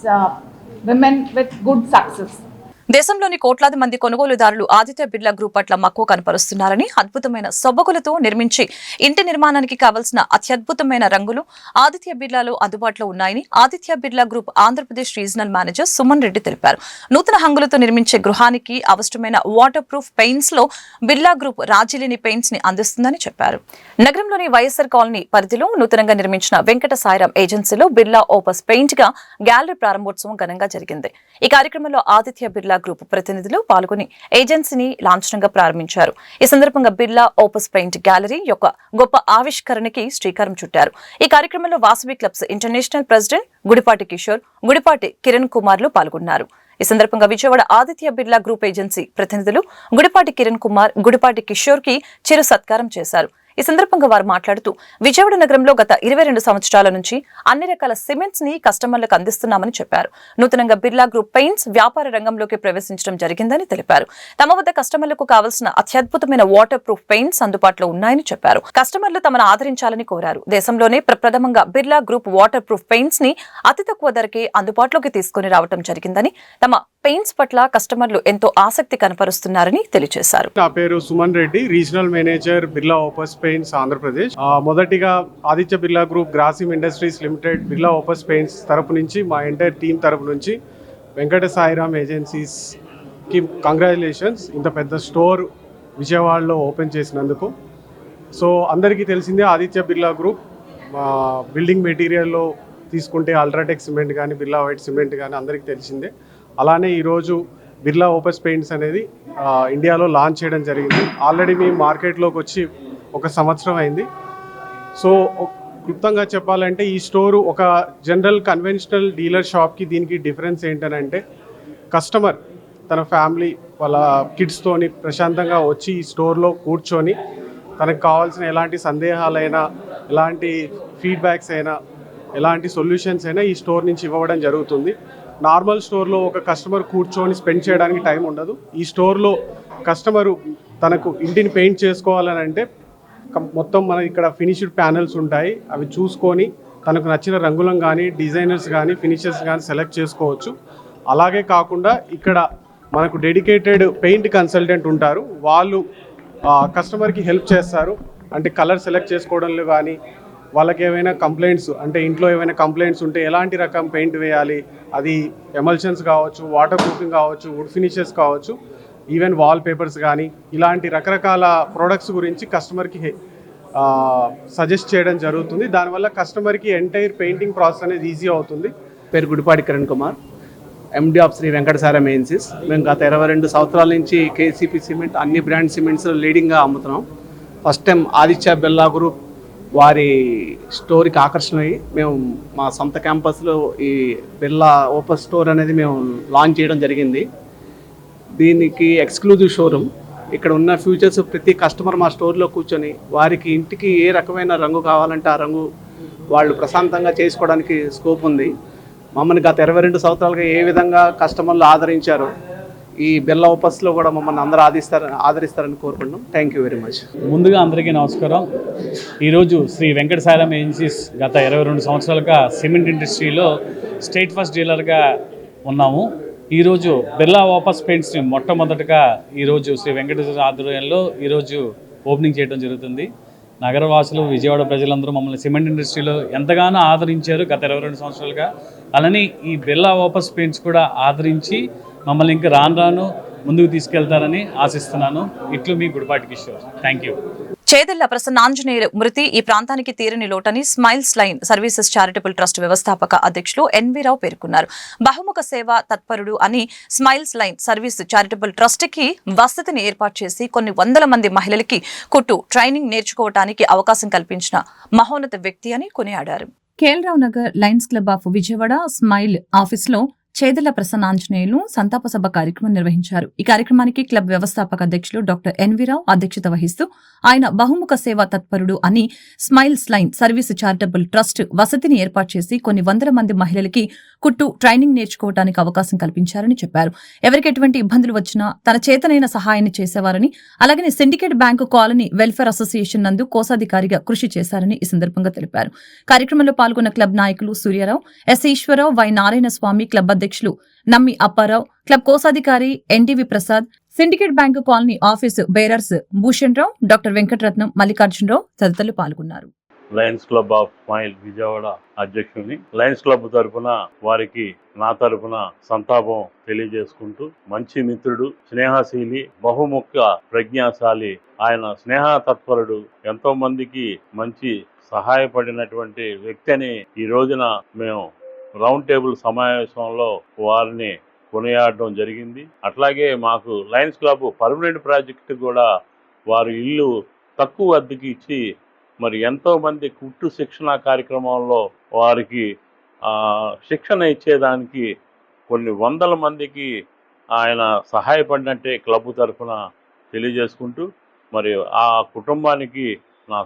women with good success. దేశంలోని కోట్లాది మంది కొనుగోలుదారులు ఆదిత్య బిర్లా గ్రూప్ పట్ల మక్కువ కనపరుస్తున్నారని, అద్భుతమైన సొబగులతో నిర్మించి ఇంటి నిర్మాణానికి కావలసిన అత్యద్భుతమైన రంగులు ఆదిత్య బిర్లాలో అందుబాటులో ఉన్నాయని Aditya Birla group Andhra Pradesh regional manager Suman Reddy తెలిపారు. నూతన హంగులతో నిర్మించే గృహానికి అవసరమైన వాటర్ ప్రూఫ్ పెయింట్స్ లో బిర్లా గ్రూప్ రాజీలేని పెయింట్స్ ని అందిస్తుందని చెప్పారు. నగరంలోని వైఎస్ఆర్ కాలనీ పరిధిలో నూతనంగా నిర్మించిన వెంకట సాయిరాం ఏజెన్సీలో బిర్లా ఓపస్ పెయింట్ గా గ్యాలరీ ప్రారంభోత్సవం ఘనంగా జరిగింది. ఈ కార్యక్రమంలో ఆదిత్య బిర్లా గ్రూప్ ప్రతినిధులు పాల్గొని ఏజెన్సీని లాంఛనంగా ప్రారంభించారు. ఈ సందర్భంగా బిర్లా ఓపస్ పెయింట్ గ్యాలరీ యొక్క గొప్ప ఆవిష్కరణకి శ్రీకారం చుట్టారు. ఈ కార్యక్రమంలో Vasavi clubs international president Gudipati Kishore, Gudipati Kiran కుమార్లు పాల్గొన్నారు. ఈ సందర్భంగా విజయవాడ ఆదిత్య బిర్లా గ్రూప్ ఏజెన్సీ ప్రతినిధులు గుడిపాటి కిరణ్ కుమార్, గుడిపాటి కిషోర్ కి చిరు సత్కారం చేశారు. ఈ సందర్భంగా వారు మాట్లాడుతూ విజయవాడ నగరంలో గత 22 సంవత్సరాల నుంచి అన్ని రకాల సిమెంట్స్ ని కస్టమర్లకు అందిస్తున్నామని చెప్పారు. నూతనంగా బిర్లా గ్రూప్ పెయింట్స్ వ్యాపార రంగంలోకి ప్రవేశించడం జరిగిందని తెలిపారు. తమ వద్ద కస్టమర్లకు కావాల్సిన అత్యద్భుతమైన వాటర్ ప్రూఫ్ పెయింట్స్ అందుబాటులో ఉన్నాయని చెప్పారు. కస్టమర్లు తమను ఆదరించాలని కోరారు. దేశంలోనే ప్రప్రథమంగా Birla group water proof paints ని అతి తక్కువ ధరకే అందుబాటులోకి తీసుకుని రావడం జరిగిందని, తమ పెయింట్స్ పట్ల కస్టమర్లు ఎంతో ఆసక్తి కనపరుస్తున్నారని తెలియజేశారు. నా పేరు Suman Reddy, regional manager Birla Opus paints Andhra Pradesh. మొదటిగా Aditya Birla group Grasim industries limited Birla Opus paints తరపు నుంచి, మా ఎంటైర్ టీం తరపు నుంచి వెంకట సాయిరాం ఏజెన్సీస్కి కంగ్రాచులేషన్స్. ఇంత పెద్ద స్టోర్ విజయవాడలో ఓపెన్ చేసినందుకు. సో అందరికీ తెలిసిందే ఆదిత్య బిర్లా గ్రూప్ బిల్డింగ్ మెటీరియల్లో తీసుకుంటే అల్ట్రాటెక్ సిమెంట్ కానీ, బిర్లా వైట్ సిమెంట్ కానీ అందరికీ తెలిసిందే. అలానే ఈరోజు బిర్లా ఓపస్ పెయింట్స్ అనేది ఇండియాలో లాంచ్ చేయడం జరిగింది. ఆల్రెడీ మేము మార్కెట్లోకి వచ్చి 1 సంవత్సరం అయింది. సో క్లుప్తంగా చెప్పాలంటే ఈ స్టోరు ఒక జనరల్ కన్వెన్షనల్ డీలర్ షాప్కి దీనికి డిఫరెన్స్ ఏంటనంటే, కస్టమర్ తన ఫ్యామిలీ వాళ్ళ కిడ్స్తోని ప్రశాంతంగా వచ్చి ఈ స్టోర్లో కూర్చొని తనకు కావాల్సిన ఎలాంటి సందేహాలైనా, ఎలాంటి ఫీడ్బ్యాక్స్ అయినా, ఎలాంటి సొల్యూషన్స్ అయినా ఈ స్టోర్ నుంచి ఇవ్వడం జరుగుతుంది. నార్మల్ స్టోర్లో ఒక కస్టమర్ కూర్చొని స్పెండ్ చేయడానికి టైం ఉండదు. ఈ స్టోర్లో కస్టమరు తనకు ఇంటిని పెయింట్ చేసుకోవాలని అంటే మొత్తం మన ఇక్కడ ఫినిష్డ్ ప్యానెల్స్ ఉంటాయి. అవి చూసుకొని తనకు నచ్చిన రంగులను కానీ, డిజైనర్స్ కానీ, ఫినిషర్స్ కానీ సెలెక్ట్ చేసుకోవచ్చు. అలాగే కాకుండా ఇక్కడ మనకు డెడికేటెడ్ పెయింట్ కన్సల్టెంట్ ఉంటారు. వాళ్ళు కస్టమర్కి హెల్ప్ చేస్తారు. అంటే కలర్ సెలెక్ట్ చేసుకోవడంలో కానీ, వాళ్ళకి ఏమైనా కంప్లైంట్స్ అంటే ఇంట్లో ఏమైనా కంప్లైంట్స్ ఉంటే ఎలాంటి రకం పెయింట్ వేయాలి, అది ఎమల్షన్స్ కావచ్చు, వాటర్ ప్రూఫింగ్ కావచ్చు, వుడ్ ఫినిషెస్ కావచ్చు, ఈవెన్ వాల్ పేపర్స్ కానీ ఇలాంటి రకరకాల ప్రోడక్ట్స్ గురించి కస్టమర్కి సజెస్ట్ చేయడం జరుగుతుంది. దానివల్ల కస్టమర్కి ఎంటైర్ పెయింటింగ్ ప్రాసెస్ అనేది ఈజీ అవుతుంది. పేరు Gudipati Kiran Kumar, MD of Shri Venkatasaram agencies. మేము గత 22 సంవత్సరాల నుంచి కేసీపీ సిమెంట్ అన్ని బ్రాండ్ సిమెంట్స్ లీడింగ్గా అమ్ముతున్నాం. First time Aditya Birla group వారి స్టోర్కి ఆకర్షణయ్యి మేము మా సొంత క్యాంపస్లో ఈ బిర్లా ఓపెన్ స్టోర్ అనేది మేము లాంచ్ చేయడం జరిగింది. దీనికి ఎక్స్క్లూజివ్ షోరూమ్. ఇక్కడ ఉన్న ఫ్యూచర్స్ ప్రతి కస్టమర్ మా స్టోర్లో కూర్చొని వారికి ఇంటికి ఏ రకమైన రంగు కావాలంటే ఆ రంగు వాళ్ళు ప్రశాంతంగా చేసుకోవడానికి స్కోప్ ఉంది. మమ్మల్ని గత 22 సంవత్సరాలుగా ఏ విధంగా కస్టమర్లు ఆదరించారో ఈ బిర్లా ఓపస్లో కూడా మమ్మల్ని అందరూ ఆదరిస్తారని కోరుకుంటున్నాం. Thank you very much. ముందుగా అందరికీ నమస్కారం. ఈరోజు శ్రీ వెంకటసారం ఏజెన్సీస్ గత 22 సంవత్సరాలుగా సిమెంట్ ఇండస్ట్రీలో స్టేట్ ఫస్ట్ డీలర్గా ఉన్నాము. ఈరోజు బిర్లా ఓపస్ పెయింట్స్ని మొట్టమొదటిగా ఈరోజు శ్రీ వెంకటేశ్వర ఆధ్వర్యంలో ఈరోజు ఓపెనింగ్ చేయడం జరుగుతుంది. నగరవాసులు, విజయవాడ ప్రజలందరూ మమ్మల్ని సిమెంట్ ఇండస్ట్రీలో ఎంతగానో ఆదరించారు గత 22 సంవత్సరాలుగా. అలానే ఈ బిర్లా ఓపస్ పెయింట్స్ కూడా ఆదరించి మమ్మల్ని ఇంకా రాను ముందుకు తీసుకెళ్తారని ఆశిస్తున్నాను. ఇట్లు మీ గుడిపాటి కిషోర్. Thank you. చేదెళ్ల ప్రసన్నాంజనేయులు మృతి ఈ ప్రాంతానికి తీరని లోటని smiles line services charitable trust వ్యవస్థాపక అధ్యక్షులు ఎన్వి రావు పేర్కొన్నారు. బహుముఖ సేవ తత్పరుడు అని smiles line service charitable trust కి వసతిని ఏర్పాటు చేసి కొన్ని వందల మంది మహిళలకి కుట్టు ట్రైనింగ్ నేర్చుకోవడానికి అవకాశం కల్పించిన మహోన్నత వ్యక్తి అని కొనియాడారు. KL Rao Nagar lions club of Vijayawada smile ఆఫీస్లో చేదెళ్ల ప్రసన్నాంజనేయులు సంతాప సభ కార్యక్రమం నిర్వహించారు. ఈ కార్యక్రమానికి క్లబ్ వ్యవస్థాపక అధ్యక్షులు డాక్టర్ ఎన్వి రావు అధ్యక్షత వహిస్తూ ఆయన బహుముఖ సేవా తత్పరుడు అని smiles line service charitable trust వసతిని ఏర్పాటు చేసి కొన్ని వందల మంది మహిళలకి కుట్టు ట్రైనింగ్ నేర్చుకోవడానికి అవకాశం కల్పించారని చెప్పారు. ఎవరికి ఎటువంటి ఇబ్బందులు వచ్చినా తన చేతనైన సహాయాన్ని చేసేవారని, అలాగే syndicate bank colony welfare association నందు కోశాధికారిగా కృషి చేశారని ఈ సందర్భంగా తెలిపారు. కార్యక్రమంలో పాల్గొన్న క్లబ్ నాయకులు Suryarao, S Eswararao, Y Narayana Swamy, club అధ్యక్షులు నమ్మి అప్పారావు, క్లబ్ కోశాధికారి NTV Prasad, syndicate bank colony office bearers Bhushan Rao, doctor Venkataratnam, Mallikarjunarao తదితరులు పాల్గొన్నారు. Lions club of smile Vijayawada అధ్యక్షుని. లయన్స్ క్లబ్ తరఫున వారికి నా తరఫున సంతాపం తెలియజేసుకుంటూ, మంచి మిత్రుడు, స్నేహశీలి, బహుముఖ ప్రజ్ఞాశాలి, ఆయన స్నేహ తత్పరుడు, ఎంతో మందికి మంచి సహాయపడినటువంటి వ్యక్తి అని ఈ రోజున మేము రౌండ్ టేబుల్ సమావేశంలో వారిని కొనియాడడం జరిగింది. అట్లాగే మాకు లయన్స్ క్లబ్ పర్మనెంట్ ప్రాజెక్టు కూడా వారు ఇల్లు తక్కువ అద్దెకి ఇచ్చి మరి ఎంతోమంది కుట్టు శిక్షణ కార్యక్రమంలో వారికి శిక్షణ ఇచ్చేదానికి కొన్ని వందల మందికి ఆయన సహాయపడినట్టే క్లబ్ తరఫున తెలియజేసుకుంటూ, మరి ఆ కుటుంబానికి నా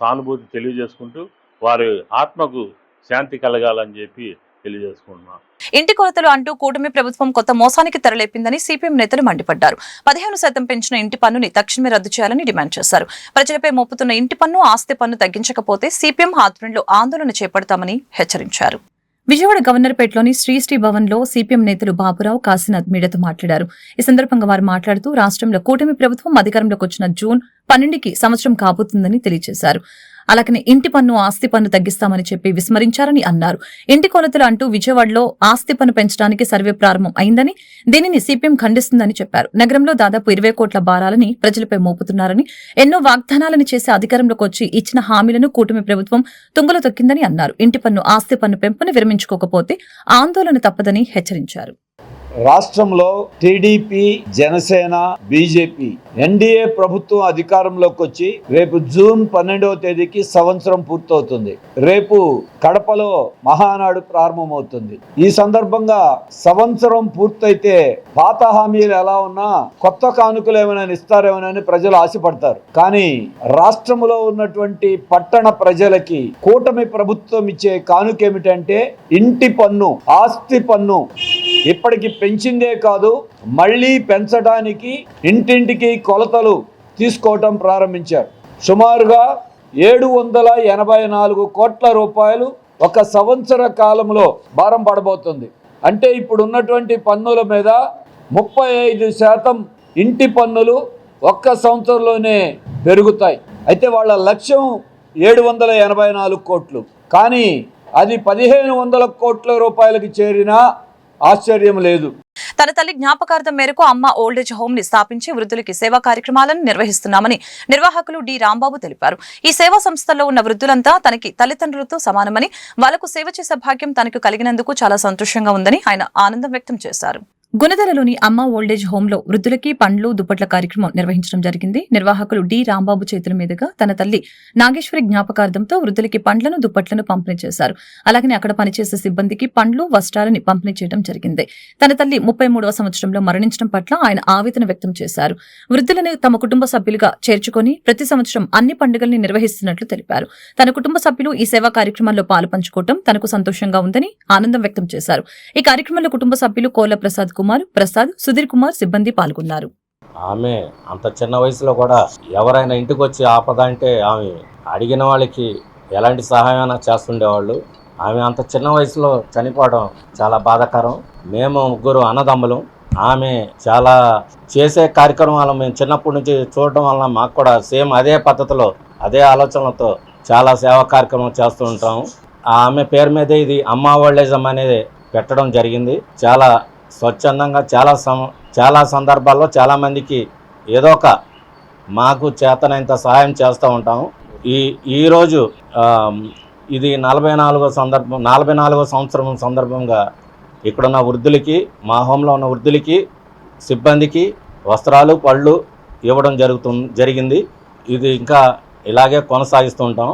సానుభూతి తెలియజేసుకుంటూ వారి ఆత్మకు శాంతి కలగాలని చెప్పి తెలియజేసుకుంటున్నాను. ఇంటి కొలతలు అంటూ కూటమి ప్రభుత్వం కొత్త మోసానికి తెరలేపిందని సిపిఎం నేతలు మండిపడ్డారు. 15% పెంచిన ఇంటి పన్నుని తక్షణమే రద్దు చేయాలని డిమాండ్ చేశారు. ప్రజలపై మోపుతున్న ఇంటి పన్ను, ఆస్తి పన్ను తగ్గించకపోతే సిపిఎం ఆధ్వర్యంలో ఆందోళన చేపడతామని హెచ్చరించారు. విజయవాడ గవర్నర్పేటలోని శ్రీ భవన్ లో సిపిఎం నేతలు బాబురావు, కాశీనాథ్ మీడియాతో మాట్లాడారు. ఈ సందర్భంగా వారు మాట్లాడుతూ రాష్ట్రంలో కూటమి ప్రభుత్వం అధికారంలోకి వచ్చిన జూన్ 12కి సంవత్సరం కాబోతుందని తెలియజేశారు. అలాగనే ఇంటి పన్ను, ఆస్తి పన్ను తగ్గిస్తామని చెప్పి విస్మరించారని అన్నారు. ఇంటి కొలతలు అంటూ విజయవాడలో ఆస్తి పన్ను పెంచడానికి సర్వే ప్రారంభం అయిందని, దీనిని సిపిఎం ఖండిస్తుందని చెప్పారు. నగరంలో దాదాపు 20 కోట్ల భారాలని ప్రజలపై మోపుతున్నారని, ఎన్నో వాగ్దానాలను చేసి అధికారంలోకి వచ్చి ఇచ్చిన హామీలను కూటమి ప్రభుత్వం తుంగలో తొక్కిందని అన్నారు. ఇంటి పన్ను, ఆస్తి పన్ను పెంపును విరమించుకోకపోతే ఆందోళన తప్పదని హెచ్చరించారు. రాష్ట్రంలో టీడీపీ, జనసేన, బీజేపీ ఎన్డీఏ ప్రభుత్వం అధికారంలోకి వచ్చి రేపు జూన్ 12వ తేదీకి సంవత్సరం పూర్తవుతుంది. రేపు కడపలో మహానాడు ప్రారంభమవుతుంది. ఈ సందర్భంగా సంవత్సరం పూర్తయితే పాత హామీలు ఎలా ఉన్నా కొత్త కానుకలు ఏమైనా ఇస్తారేమోనని ప్రజలు ఆశపడతారు. కానీ రాష్ట్రంలో ఉన్నటువంటి పట్టణ ప్రజలకి కూటమి ప్రభుత్వం ఇచ్చే కానుక ఏమిటంటే ఇంటి పన్ను, ఆస్తి పన్ను ఇప్పటికి పెంచిందే కాదు, మళ్ళీ పెంచడానికి ఇంటింటికి కొలతలు తీసుకోవటం ప్రారంభించారు. సుమారుగా 784 కోట్ల రూపాయలు ఒక సంవత్సర కాలంలో భారం పడబోతుంది. అంటే ఇప్పుడు ఉన్నటువంటి పన్నుల మీద 35% ఇంటి పన్నులు ఒక్క సంవత్సరంలోనే పెరుగుతాయి. అయితే వాళ్ళ లక్ష్యం 784 కోట్లు, కానీ అది 1500 కోట్ల రూపాయలకి చేరినా ఆశ్చర్యం లేదు. తన తల్లి జ్ఞాపకార్థం మేరకు అమ్మ ఓల్డేజ్ హోమ్ ని స్థాపించి వృద్ధులకి సేవా కార్యక్రమాలను నిర్వహిస్తున్నామని నిర్వాహకులు డి రాంబాబు తెలిపారు. ఈ సేవా సంస్థల్లో ఉన్న వృద్ధులంతా తనకి తల్లిదండ్రులతో సమానమని, వాళ్లకు సేవ చేసే భాగ్యం తనకు కలిగినందుకు చాలా సంతోషంగా ఉందని ఆయన ఆనందం వ్యక్తం చేశారు. గుణదలలోని అమ్మ ఓల్డేజ్ హోమ్ లో వృద్ధులకి పండ్లు దుప్పట్ల కార్యక్రమం నిర్వహించడం జరిగింది. నిర్వాహకులు డి రాంబాబు చేతుల మీదుగా తన తల్లి నాగేశ్వరి జ్ఞాపకార్థంతో వృద్ధులకి పండ్లను దుప్పట్లను పంపిణీ చేశారు. అలాగనే అక్కడ పనిచేసే సిబ్బందికి పండ్లు వస్త్రాలని పంపిణీ చేయడం జరిగింది. తన తల్లి 33వ సంవత్సరంలో మరణించడం పట్ల ఆయన ఆవేదన వ్యక్తం చేశారు. వృద్ధులను తమ కుటుంబ సభ్యులుగా చేర్చుకొని ప్రతి సంవత్సరం అన్ని పండుగల్ని నిర్వహిస్తున్నట్లు తెలిపారు. తన కుటుంబ సభ్యులు ఈ సేవా కార్యక్రమాల్లో పాలు పంచుకోవడం తనకు సంతోషంగా ఉందని ఆనందం వ్యక్తం చేశారు. ఈ కార్యక్రమంలో కుటుంబ సభ్యులు కోల ప్రసాద్ కుమార్, ప్రసాద్, సుధీర్ కుమార్ సిబ్బంది పాల్గొన్నారు. ఆమె అంత చిన్న వయసులో కూడా ఎవరైనా ఇంటికి వచ్చి ఆపద అంటే ఆమె అడిగిన వాళ్ళకి ఎలాంటి సహాయం చేస్తుండేవాళ్ళు. ఆమె అంత చిన్న వయసులో చనిపోవడం చాలా బాధాకరం. మేము ముగ్గురు అన్నదమ్ములు. ఆమె చాలా చేసే కార్యక్రమాలు మేము చిన్నప్పటి నుంచి చూడటం వలన మాకు కూడా సేమ్ అదే పద్ధతిలో అదే ఆలోచనలతో చాలా సేవా కార్యక్రమం చేస్తూ ఉంటాము. ఆమె పేరు మీదే ఇది అమ్మ ఓల్డేజ్ హోమ్ అనేది పెట్టడం జరిగింది. చాలా స్వచ్ఛందంగా చాలా సందర్భాల్లో చాలామందికి ఏదో ఒక మాకు చేతనైనంత సహాయం చేస్తూ ఉంటాము. ఈరోజు ఇది 44వ సంవత్సరం సందర్భంగా ఇక్కడున్న వృద్ధులకి, మా హోంలో ఉన్న వృద్ధులకి, సిబ్బందికి వస్త్రాలు, పళ్ళు ఇవ్వడం జరిగింది. ఇది ఇంకా ఇలాగే కొనసాగిస్తూ ఉంటాం.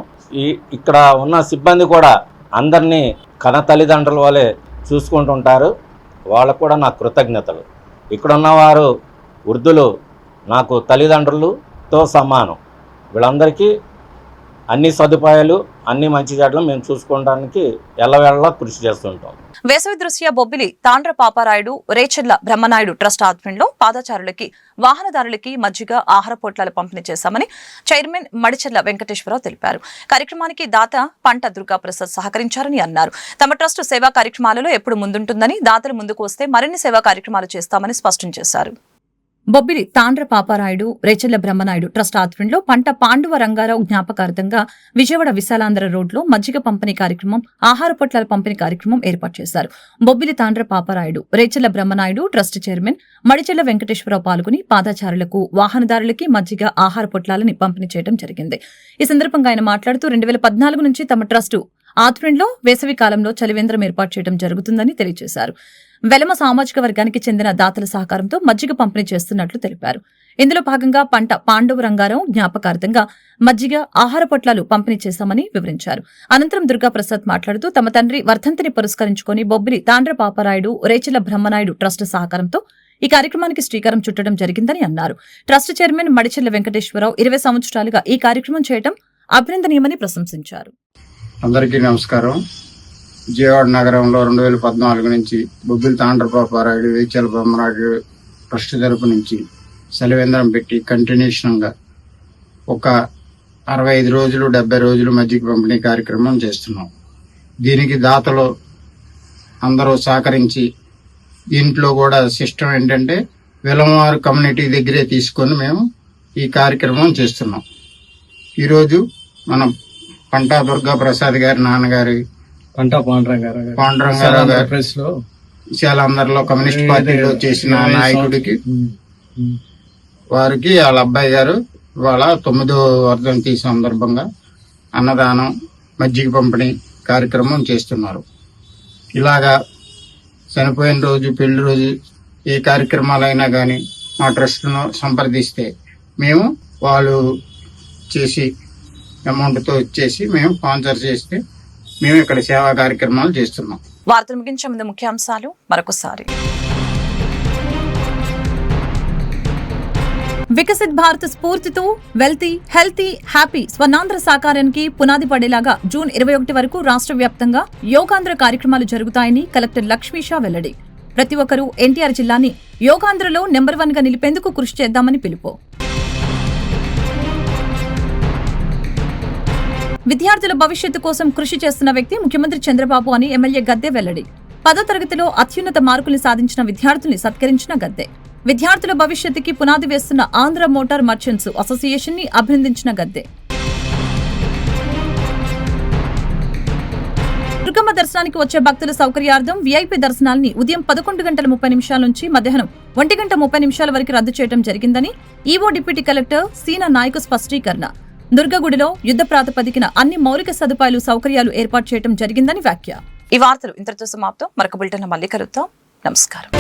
ఇక్కడ ఉన్న సిబ్బంది కూడా అందరినీ కన్న తల్లిదండ్రుల వలె చూసుకుంటుంటారు. వాళ్ళకు కూడా నా కృతజ్ఞతలు. ఇక్కడున్న వారు వృద్ధులు నాకు తల్లిదండ్రులతో సమానం. వీళ్ళందరికీ అన్ని సదుపాయాలు, అన్ని మంచి చెడ్డలు మేము చూసుకోవడానికి ఎల్లవేళలా కృషి చేస్తుంటాం. వేసవి దృష్ట్యా బొబ్బిలి తాండ్ర పాపారాయుడు రేచెర్ల బ్రహ్మనాయుడు ట్రస్ట్ ఆధ్వర్యంలో పాదచారులకి, వాహనదారులకి మజ్జిగ, ఆహార పొట్లాలు పంపిణీ చేశామని చైర్మన్ మడిచెర్ల వెంకటేశ్వరరావు తెలిపారు. కార్యక్రమానికి దాత పంట దుర్గా ప్రసాద్ సహకరించారని అన్నారు. తమ ట్రస్ట్ సేవా కార్యక్రమాలలో ఎప్పుడు ముందుంటుందని, దాతలు ముందుకు వస్తే మరిన్ని సేవా కార్యక్రమాలు చేస్తామని స్పష్టం చేశారు. బొబ్బిలి తాండ్ర పాపారాయుడు రేచెర్ల బ్రహ్మనాయుడు ట్రస్ట్ ఆధ్వర్యంలో పంట పాండువ రంగారావు జ్ఞాపకార్థంగా విజయవాడ విశాలాంధ్ర రోడ్లో మజ్జిగ పంపిణీ కార్యక్రమం, ఆహార పొట్లాల పంపిణీ కార్యక్రమం ఏర్పాటు చేశారు. బొబ్బిలి తాండ్ర పాపారాయుడు రేచెర్ల బ్రహ్మనాయుడు ట్రస్ట్ చైర్మన్ మడిచెర్ల వెంకటేశ్వరరావు పాల్గొని పాదచారులకు, వాహనదారులకి మజ్జిగ, ఆహార పొట్లాలని పంపిణీ చేయడం జరిగింది. ఈ సందర్భంగా ఆయన మాట్లాడుతూ 2014 నుంచి తమ ట్రస్టు ఆధ్వర్యంలో వేసవి కాలంలో చలివేంద్రం ఏర్పాటు చేయడం జరుగుతుందని తెలియజేశారు. వెలమ సామాజిక వర్గానికి చెందిన దాతల సహకారంతో మజ్జిగ పంపిణీ చేస్తున్నట్లు తెలిపారు. ఇందులో భాగంగా పంట పాండవ రంగారావు జ్ఞాపకార్థంగా మజ్జిగ, ఆహార పొట్లాలు పంపిణీ చేశామని వివరించారు. అనంతరం దుర్గా ప్రసాద్ మాట్లాడుతూ తమ తండ్రి వర్ధంతిని పురస్కరించుకుని బొబ్బిలి తాండ్ర పాపారాయుడు రేచెర్ల బ్రహ్మనాయుడు ట్రస్ట్ సహకారంతో ఈ కార్యక్రమానికి శ్రీకారం చుట్టడం జరిగిందని అన్నారు. ట్రస్ట్ చైర్మన్ మడిచెర్ల వెంకటేశ్వరరావు 20 సంవత్సరాలుగా ఈ కార్యక్రమం చేయడం అభినందనీయమని ప్రశంసించారు. అందరికీ నమస్కారం. విజయవాడ నగరంలో 2014 నుంచి బొబ్బిలి తాండ్ర పాపారాయుడు రేచెర్ల బ్రహ్మనాయుడు ట్రస్ట్ తరపు నుంచి చలివేంద్రం పెట్టి కంటిన్యూషన్గా ఒక 65 రోజులు 70 రోజులు మజ్జిగ పంపిణీ కార్యక్రమం చేస్తున్నాం. దీనికి దాతలు అందరూ సహకరించి, దీంట్లో కూడా సిస్టమ్ ఏంటంటే వెలమవారు కమ్యూనిటీ దగ్గరే తీసుకొని మేము ఈ కార్యక్రమం చేస్తున్నాం. ఈరోజు మనం పంటా దుర్గా ప్రసాద్ గారి నాన్నగారి పాండురంగారావు గారు విశాలాంధ్రలో కమ్యూనిస్ట్ పార్టీలో చేసిన నాయకుడికి, వారికి వాళ్ళ అబ్బాయి గారు ఇవాళ 9వ వర్ధంతి సందర్భంగా అన్నదానం, మజ్జిగ పంపిణీ కార్యక్రమం చేస్తున్నారు. ఇలాగా చనిపోయిన రోజు, పెళ్లి రోజు ఏ కార్యక్రమాలైనా కానీ మా ట్రస్ట్ను సంప్రదిస్తే మేము వాళ్ళు చేసి అమౌంట్తో వచ్చేసి మేము స్పాన్సర్ చేస్తే మేము ఇక్కడ సేవా కార్యక్రమాలు చేస్తున్నాం. వార్తలు ముగించే ముందు ముఖ్యాంశాలు మరొకసారి. వికసిత్ భారత్ స్ఫూర్తితో వెల్తీ, హెల్తీ, హ్యాపీ స్వర్ణాంధ్ర సాకారానికి పునాది పడేలాగా జూన్ 21 వరకు రాష్ట్ర వ్యాప్తంగా యోగాంధ్ర కార్యక్రమాలు జరుగుతాయని కలెక్టర్ లక్ష్మీషా వెల్లడి. ప్రతి ఒక్కరూ ఎన్టీఆర్ జిల్లాని యోగాంధ్రలో నెంబర్ 1 గా నిలిపేందుకు కృషి చేద్దామని పిలుపు. విద్యార్థుల భవిష్యత్తు కోసం కృషి చేస్తున్న వ్యక్తి ముఖ్యమంత్రి చంద్రబాబు అని ఎమ్మెల్యే గద్దె వెల్లడి. 10వ తరగతిలో అత్యున్నత మార్కులు సాధించిన విద్యార్థుల్ని సత్కరించిన గద్దె. విద్యార్థుల భవిష్యత్తుకి పునాది వేస్తున్న ఆంధ్ర మోటార్ మర్చెంట్స్ అసోసియేషన్ ని అభినందించిన గద్దె. దుర్గమ్మ దర్శనానికి వచ్చే భక్తుల సౌకర్యార్థం వీఐపీ దర్శనాల్ని ఉదయం 11:30 నుంచి మధ్యాహ్నం 1:30 వరకు రద్దు చేయడం జరిగిందని ఈవో డిప్యూటీ కలెక్టర్ సీనా నాయక్ స్పష్టీకరణ. దుర్గగుడిలో యుద్ధ ప్రాతిపదికన అన్ని మౌలిక సదుపాయాలు సౌకర్యాలు ఏర్పాటు చేయడం జరిగిందని వ్యాఖ్య. ఈ వార్తలు ఇంతటితో సమాప్తం. మరొక బులెటిన్లో మళ్ళీ కలుద్దాం. నమస్కారం.